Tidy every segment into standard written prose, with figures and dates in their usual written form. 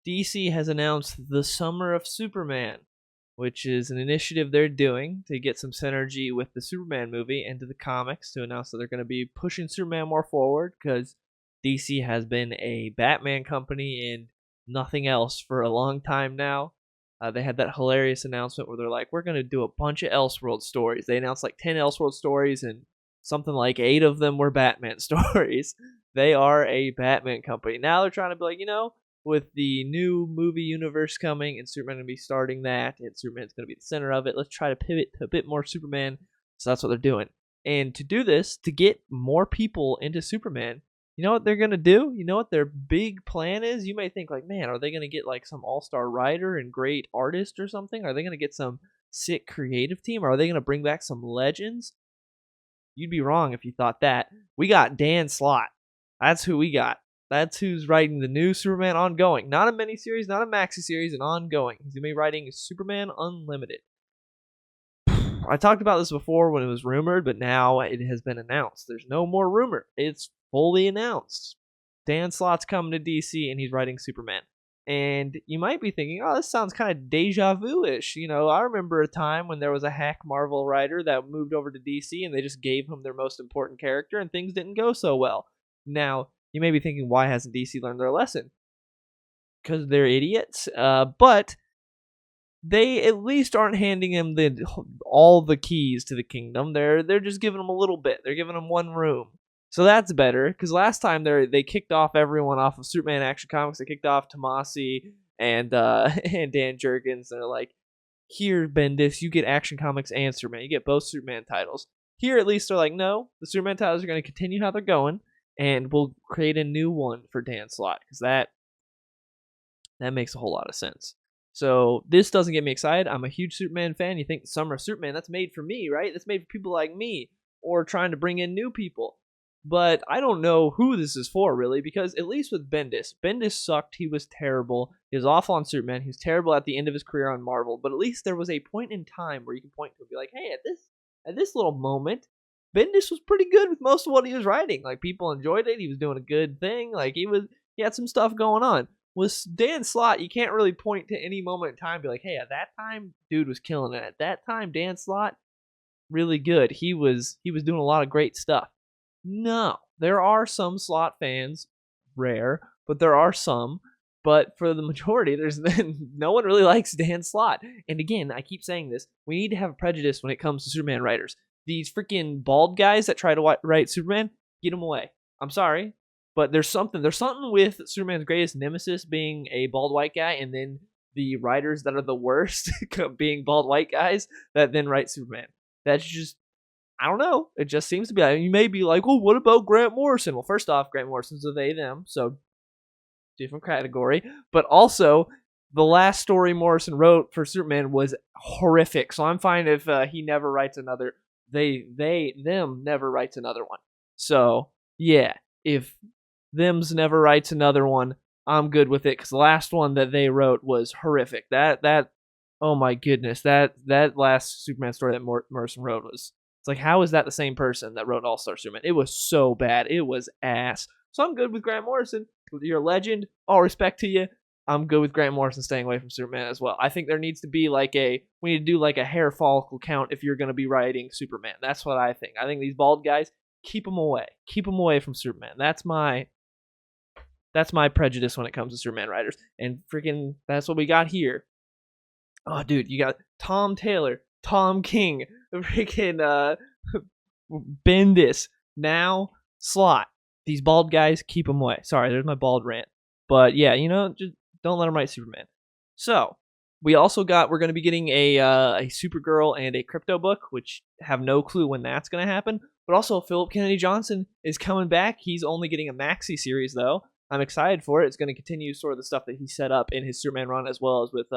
DC has announced the Summer of Superman, which is an initiative they're doing to get some synergy with the Superman movie into the comics to announce that they're going to be pushing Superman more forward because DC has been a Batman company and nothing else for a long time now. They had that hilarious announcement where they're like, we're going to do a bunch of Elseworld stories. They announced like 10 Elseworld stories, and something like 8 of them were Batman stories. They are a Batman company. Now they're trying to be like, with the new movie universe coming and Superman going to be starting that, and Superman's going to be the center of it, let's try to pivot to a bit more Superman. So that's what they're doing. And to do this, to get more people into Superman, you know what they're going to do? You know what their big plan is? You may think like, man, are they going to get like some all-star writer and great artist or something? Are they going to get some sick creative team? Or are they going to bring back some legends? You'd be wrong if you thought that. We got Dan Slott. That's who we got. That's who's writing the new Superman ongoing. Not a miniseries, not a maxi series, an ongoing. He's going to be writing Superman Unlimited. I talked about this before when it was rumored, but now it has been announced. There's no more rumor. It's fully announced. Dan Slott's coming to DC and he's writing Superman. And you might be thinking, oh, this sounds kind of deja vu-ish. I remember a time when there was a hack Marvel writer that moved over to DC and they just gave him their most important character and things didn't go so well. Now, you may be thinking, why hasn't DC learned their lesson? Because they're idiots. But they at least aren't handing him all the keys to the kingdom. They're just giving him a little bit. They're giving him one room. So that's better, because last time they kicked off everyone off of Superman Action Comics. They kicked off Tomasi and Dan Jurgens. They're like, here, Bendis, you get Action Comics and Superman. You get both Superman titles. Here, at least, they're like, no, the Superman titles are going to continue how they're going, and we'll create a new one for Dan Slott, because that makes a whole lot of sense. So this doesn't get me excited. I'm a huge Superman fan. You think the Summer of Superman, that's made for me, right? That's made for people like me, or trying to bring in new people. But I don't know who this is for, really, because at least with Bendis sucked. He was terrible. He was awful on Superman. He was terrible at the end of his career on Marvel. But at least there was a point in time where you can point to and be like, hey, at this little moment, Bendis was pretty good with most of what he was writing. Like, people enjoyed it. He was doing a good thing. Like, he had some stuff going on. With Dan Slott, you can't really point to any moment in time and be like, hey, at that time, dude was killing it. At that time, Dan Slott, really good. He was doing a lot of great stuff. No, there are some Slott fans, rare, but there are some. But for the majority, there's no one really likes Dan Slott. And again, I keep saying this, we need to have a prejudice when it comes to Superman writers. These freaking bald guys that try to write Superman, get them away. I'm sorry, but there's something with Superman's greatest nemesis being a bald white guy, and then the writers that are the worst being bald white guys that then write Superman. That's just, I don't know. It just seems to be. You may be like, well, what about Grant Morrison? Well, first off, Grant Morrison's a they, them, so different category. But also, the last story Morrison wrote for Superman was horrific. So I'm fine if he never writes another. Them never writes another one. So yeah, if them's never writes another one, I'm good with it, because the last one that they wrote was horrific. That oh my goodness, that last Superman story that Morrison wrote was. It's like, how is that the same person that wrote All-Star Superman? It was so bad. It was ass. So I'm good with Grant Morrison. You're a legend. All respect to you. I'm good with Grant Morrison staying away from Superman as well. I think there needs to be we need to do like a hair follicle count if you're going to be writing Superman. That's what I think. I think these bald guys, keep them away. Keep them away from Superman. That's my prejudice when it comes to Superman writers. And freaking, that's what we got here. Oh, dude, you got Tom Taylor, Tom King, freaking Bendis, now Slott. These bald guys, keep them away. Sorry, there's my bald rant. But yeah, just don't let them write Superman. So we're going to be getting a Supergirl and a Crypto book, which have no clue when that's going to happen. But also, Philip Kennedy Johnson is coming back. He's only getting a maxi series, though. I'm excited for it. It's going to continue sort of the stuff that he set up in his Superman run, as well as with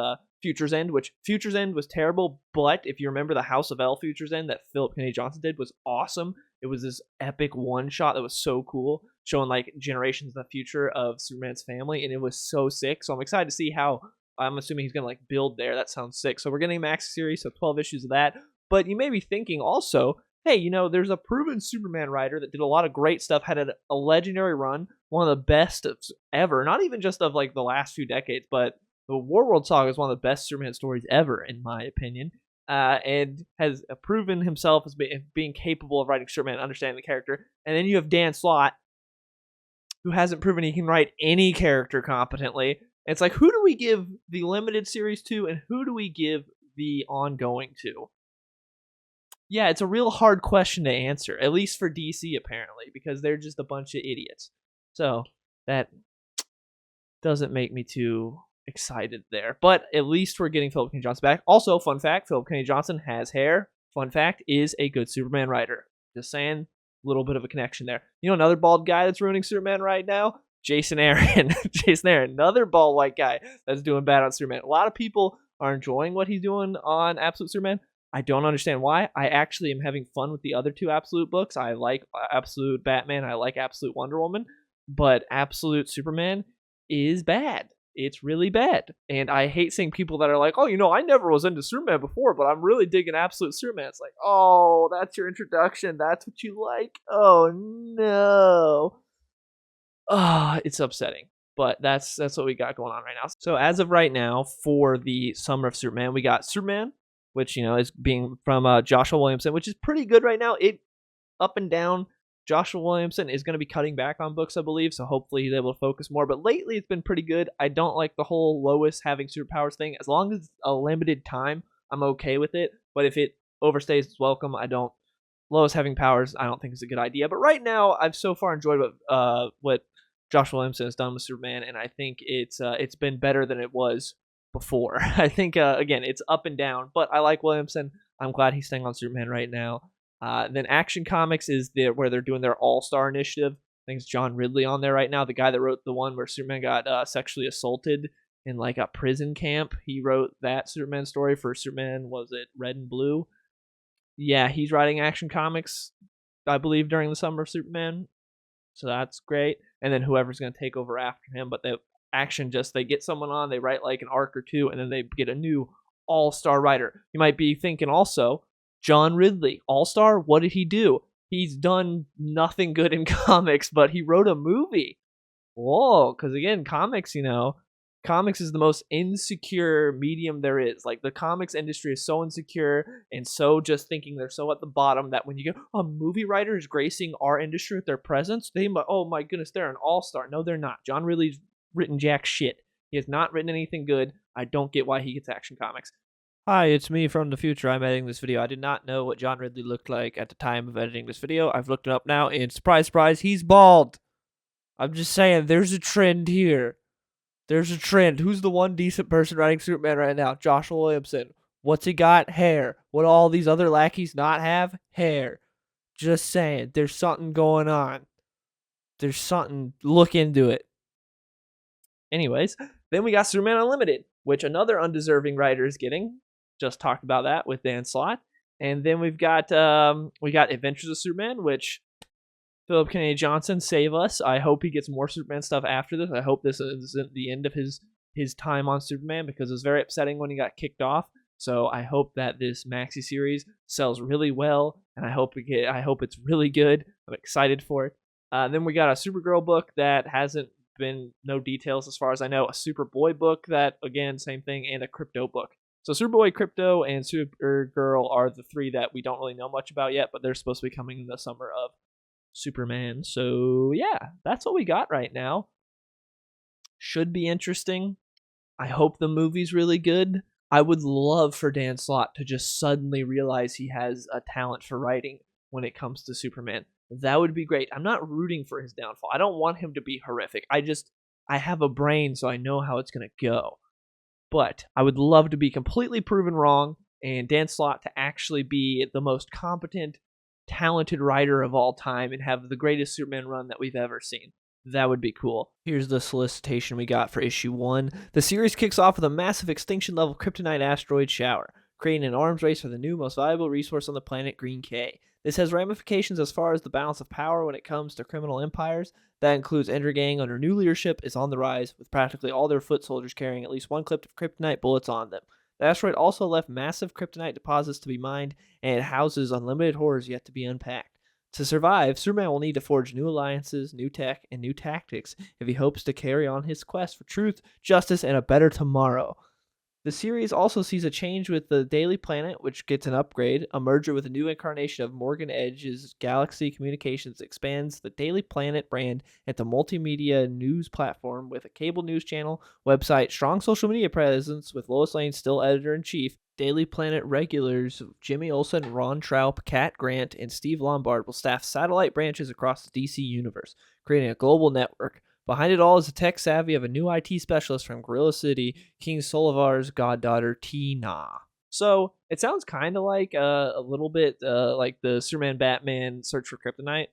Future's End, which Future's End was terrible, but if you remember the House of L Future's End that Philip Kennedy Johnson did was awesome. It was this epic one-shot that was so cool, showing like generations of the future of Superman's family, and it was so sick. So I'm excited to see how, I'm assuming he's going to like build there. That sounds sick. So we're getting a maxi series, so 12 issues of that. But you may be thinking also, hey, there's a proven Superman writer that did a lot of great stuff, had a legendary run, one of the best ever, not even just of like the last few decades, but the Warworld Saga is one of the best Superman stories ever, in my opinion, and has proven himself as being capable of writing Superman, understanding the character. And then you have Dan Slott, who hasn't proven he can write any character competently. It's like, who do we give the limited series to, and who do we give the ongoing to? Yeah, it's a real hard question to answer, at least for DC, apparently, because they're just a bunch of idiots. So that doesn't make me too excited there. But at least we're getting Philip Kennedy Johnson back. Also, fun fact, Philip Kennedy Johnson has hair. Fun fact, is a good Superman writer. Just saying, a little bit of a connection there. Another bald guy that's ruining Superman right now? Jason Aaron. Jason Aaron, another bald white guy that's doing bad on Superman. A lot of people are enjoying what he's doing on Absolute Superman. I don't understand why. I actually am having fun with the other two Absolute books. I like Absolute Batman. I like Absolute Wonder Woman. But Absolute Superman is bad. It's really bad. And I hate seeing people that are like, oh, I never was into Superman before, but I'm really digging Absolute Superman. It's like, oh, that's your introduction. That's what you like? Oh, no. Oh, it's upsetting. But that's what we got going on right now. So as of right now, for the Summer of Superman, we got Superman, which, is being from Joshua Williamson, which is pretty good right now. It up and down. Joshua Williamson is going to be cutting back on books, I believe, so hopefully he's able to focus more. But lately, it's been pretty good. I don't like the whole Lois having superpowers thing. As long as it's a limited time, I'm okay with it. But if it overstays its welcome, Lois having powers, I don't think is a good idea. But right now, I've so far enjoyed what Joshua Williamson has done with Superman, and I think it's been better than it was before. I think, again, it's up and down, but I like Williamson. I'm glad he's staying on Superman right now. Then Action Comics is where they're doing their All-Star Initiative. I think it's John Ridley on there right now, the guy that wrote the one where Superman got sexually assaulted in like a prison camp. He wrote that Superman story for Superman, was it Red and Blue? Yeah, he's writing Action Comics, I believe, during the Summer of Superman. So that's great. And then whoever's going to take over after him. But the Action they get someone on, they write like an arc or two, and then they get a new all-star writer. You might be thinking also, John Ridley, all-star, what did he do? He's done nothing good in comics, but he wrote a movie. Whoa, because again, comics is the most insecure medium there is. Like, the comics industry is so insecure and so just thinking they're so at the bottom that when you get a movie writer is gracing our industry with their presence, oh my goodness, they're an all-star. No, they're not. John Ridley's written jack shit. He has not written anything good. I don't get why he gets Action Comics. Hi, it's me from the future. I'm editing this video. I did not know what John Ridley looked like at the time of editing this video. I've looked it up now, and surprise, surprise, he's bald. I'm just saying, there's a trend here. There's a trend. Who's the one decent person writing Superman right now? Joshua Williamson. What's he got? Hair. What do all these other lackeys not have? Hair. Just saying, there's something going on. There's something. Look into it. Anyways, then we got Superman Unlimited, which another undeserving writer is getting. Just talked about that with Dan Slott. And then we've got Adventures of Superman, which Philip Kennedy Johnson, save us. I hope he gets more Superman stuff after this. I hope this isn't the end of his time on Superman, because it was very upsetting when he got kicked off. So I hope that this maxi series sells really well, and I hope it's really good. I'm excited for it. Then we got a Supergirl book that hasn't been no details as far as I know. A Superboy book that, again, same thing, and a Crypto book. So Superboy, Crypto, and Supergirl are the three that we don't really know much about yet, but they're supposed to be coming in the summer of Superman. So yeah, that's what we got right now. Should be interesting. I hope the movie's really good. I would love for Dan Slott to just suddenly realize he has a talent for writing when it comes to Superman. That would be great. I'm not rooting for his downfall. I don't want him to be horrific. I have a brain, so I know how it's going to go. But I would love to be completely proven wrong and Dan Slott to actually be the most competent, talented writer of all time and have the greatest Superman run that we've ever seen. That would be cool. Here's the solicitation we got for issue 1. The series kicks off with a massive extinction-level kryptonite asteroid shower, creating an arms race for the new most valuable resource on the planet, Green K. This has ramifications as far as the balance of power when it comes to criminal empires. That includes Ender Gang under new leadership is on the rise, with practically all their foot soldiers carrying at least one clip of kryptonite bullets on them. The asteroid also left massive kryptonite deposits to be mined, and it houses unlimited horrors yet to be unpacked. To survive, Superman will need to forge new alliances, new tech, and new tactics if he hopes to carry on his quest for truth, justice, and a better tomorrow. The series also sees a change with the Daily Planet, which gets an upgrade. A merger with a new incarnation of Morgan Edge's Galaxy Communications expands the Daily Planet brand into multimedia news platform with a cable news channel, website, strong social media presence with Lois Lane still editor-in-chief. Daily Planet regulars Jimmy Olsen, Ron Traub, Kat Grant, and Steve Lombard will staff satellite branches across the DC universe, creating a global network. Behind it all is the tech savvy of a new IT specialist from Gorilla City, King Solivar's goddaughter, Tina. So it sounds kind of like a little bit like the Superman Batman Search for Kryptonite,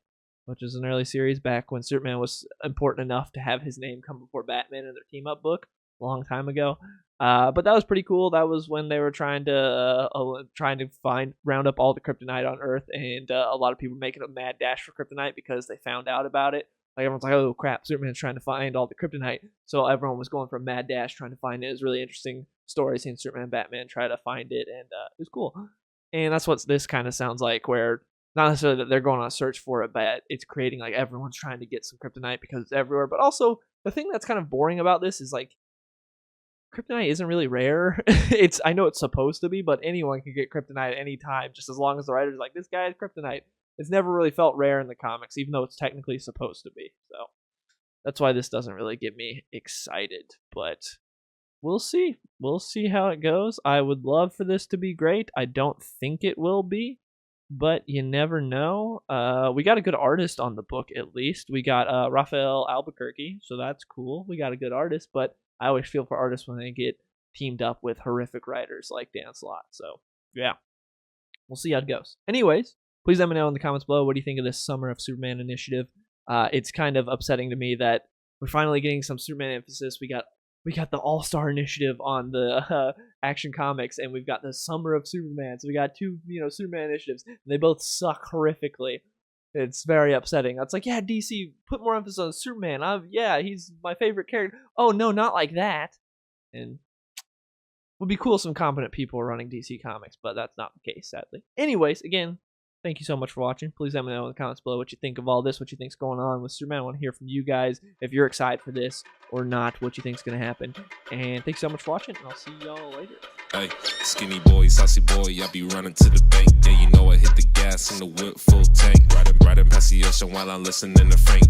which is an early series back when Superman was important enough to have his name come before Batman in their team up book a long time ago. But that was pretty cool. That was when they were trying to round up all the kryptonite on Earth, and a lot of people making a mad dash for kryptonite because they found out about it. Like everyone's like, oh crap, Superman's trying to find all the kryptonite. So everyone was going for a mad dash trying to find it. It was a really interesting story seeing Superman and Batman try to find it, and it was cool. And that's what this kind of sounds like, where not necessarily that they're going on a search for it, but it's creating like everyone's trying to get some kryptonite because it's everywhere. But also the thing that's kind of boring about this is like kryptonite isn't really rare. I know it's supposed to be, but anyone can get kryptonite at any time, just as long as the writer's like, this guy has kryptonite. It's never really felt rare in the comics, even though it's technically supposed to be. So that's why this doesn't really get me excited. But we'll see. We'll see how it goes. I would love for this to be great. I don't think it will be, but you never know. We got a good artist on the book, at least. We got Raphael Albuquerque, so that's cool. We got a good artist, but I always feel for artists when they get teamed up with horrific writers like Dan Slott. So, yeah. We'll see how it goes. Anyways, please let me know in the comments below, what do you think of this Summer of Superman initiative? It's kind of upsetting to me that we're finally getting some Superman emphasis. We got the All-Star initiative on the Action Comics, and we've got the Summer of Superman. So we got two, Superman initiatives, and they both suck horrifically. It's very upsetting. It's like, yeah, DC, put more emphasis on Superman. He's my favorite character. Oh, no, not like that. And would be cool if some competent people are running DC Comics, but that's not the case, sadly. Anyways, again, thank you so much for watching. Please let me know in the comments below what you think of all this, what you think's going on with Superman. I want to hear from you guys if you're excited for this or not, what you think's going to happen. And thanks so much for watching, and I'll see y'all later. Hey, skinny boy, saucy boy, I be running to the bank. Yeah, you know I hit the gas in the whip full tank. Riding past the ocean while I'm listening to Frank.